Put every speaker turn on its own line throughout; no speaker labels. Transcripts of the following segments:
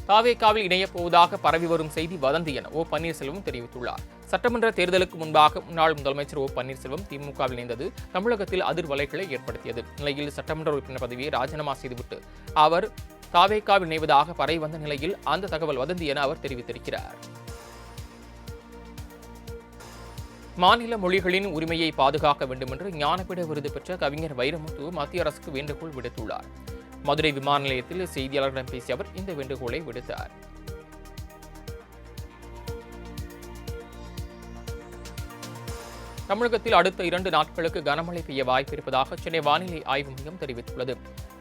தாவேகாவில் இணையப் போவதாக பரவி வரும் செய்தி வதந்தி என ஓ பன்னீர்செல்வம் தெரிவித்துள்ளார். சட்டமன்ற தேர்தலுக்கு முன்பாக முன்னாள் முதலமைச்சர் ஓ பன்னீர்செல்வம் திமுகவில் இணைந்தது தமிழகத்தில் அதிர்வலைகளை ஏற்படுத்தியது. நிலையில் சட்டமன்ற உறுப்பினர் பதவியை ராஜினாமா செய்துவிட்டு அவர் தாவேகாவில் இணைவதாக பரவி வந்த நிலையில் அந்த தகவல் வதந்தி என அவர் தெரிவித்திருக்கிறார். மாநில மொழிகளின் உரிமையை பாதுகாக்க வேண்டும் என்று ஞானபீட விருது பெற்ற கவிஞர் வைரமுத்து மத்திய அரசுக்கு வேண்டுகோள் விடுத்துள்ளார். மதுரை விமான நிலையத்தில் செய்தியாளர்களிடம் பேசிய அவர் இந்த வேண்டுகோளை விடுத்தார். தமிழகத்தில் அடுத்த 2 நாட்களுக்கு கனமழை பெய்ய வாய்ப்பிருப்பதாக சென்னை வானிலை ஆய்வு மையம் தெரிவித்துள்ளது.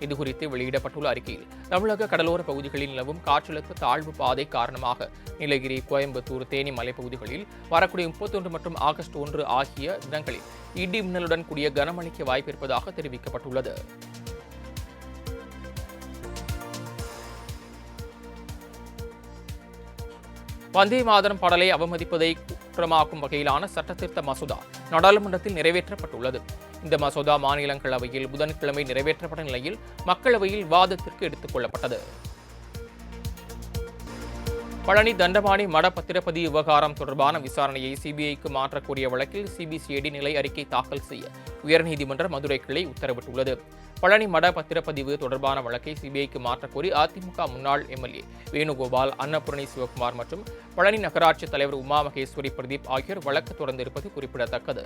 இதுகுறித்து வெளியிடப்பட்டுள்ள அறிக்கையில் தமிழக கடலோர பகுதிகளில் நிலவும் காற்றழுத்த தாழ்வு பாதை காரணமாக நீலகிரி, கோயம்புத்தூர், தேனி மலைப்பகுதிகளில் வரக்கூடிய 31 மற்றும் ஆகஸ்ட் 1 ஆகிய தினங்களில் இடி மின்னலுடன் கூடிய கனமழைக்கு வாய்ப்பிருப்பதாக தெரிவிக்கப்பட்டுள்ளது. வந்தே மாதரம் பாடலை அவமதிப்பதை குற்றமாக்கும் வகையிலான சட்டத்திருத்த மசோதா நாடாளுமன்றத்தில் நிறைவேற்றப்பட்டுள்ளது. இந்த மசோதா மாநிலங்களவையில் புதன்கிழமை நிறைவேற்றப்பட்ட நிலையில் மக்களவையில் விவாதத்திற்கு எடுத்துக் கொள்ளப்பட்டது. பழனி தண்டபாணி மட பத்திரப்பதி விவகாரம் தொடர்பான விசாரணையை சிபிஐக்கு மாற்றக்கூடிய வழக்கில் சிபிசிஐடி நிலை அறிக்கை தாக்கல் செய்ய உயர்நீதிமன்ற மதுரை கிளை உத்தரவிட்டுள்ளது. பழனி மட பத்திரப்பதிவு தொடர்பான வழக்கை சிபிஐக்கு மாற்றக்கோரி அதிமுக முன்னாள் எம்எல்ஏ வேணுகோபால், அன்னபூரணி சிவகுமார் மற்றும் பழனி நகராட்சி தலைவர் உமா மகேஸ்வரி பிரதீப் ஆகியோர் வழக்கு தொடர்ந்திருப்பது குறிப்பிடத்தக்கது.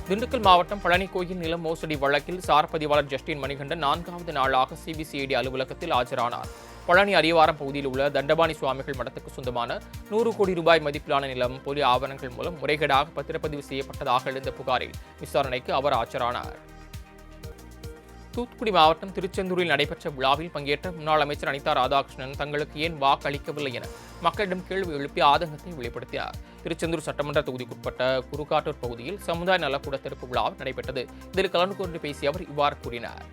திண்டுக்கல் மாவட்டம் பழனி கோயில் நிலம் மோசடி வழக்கில் சார் பதிவாளர் ஜஸ்டின் மணிகண்டன் 4வது நாளாக சிபிசிஐடி அலுவலகத்தில் ஆஜரானார். பழனி அரியவாரம் பகுதியில் உள்ள தண்டபாணி சுவாமிகள் மடத்துக்கு சொந்தமான 100 கோடி ரூபாய் மதிப்பிலான நிலம் போலி ஆவணங்கள் மூலம் முறைகேடாக பத்திரப்பதிவு செய்யப்பட்டதாக எழுந்த புகாரில் விசாரணைக்கு அவர் ஆஜரானார். தூத்துக்குடி மாவட்டம் திருச்செந்தூரில் நடைபெற்ற விழாவில் பங்கேற்ற முன்னாள் அமைச்சர் அனிதா ராதாகிருஷ்ணன் தங்களுக்கு ஏன் வாக்களிக்கவில்லை என மக்களிடம் கேள்வி எழுப்பி ஆதங்கத்தை வெளிப்படுத்தினார். திருச்செந்தூர் சட்டமன்ற தொகுதிக்குட்பட்ட குருக்காட்டூர் பகுதியில் சமுதாய நலக்கூட திறப்பு விழா நடைபெற்றது. இதில் கலந்து கொண்டு பேசிய அவர் இவ்வாறு கூறினார்.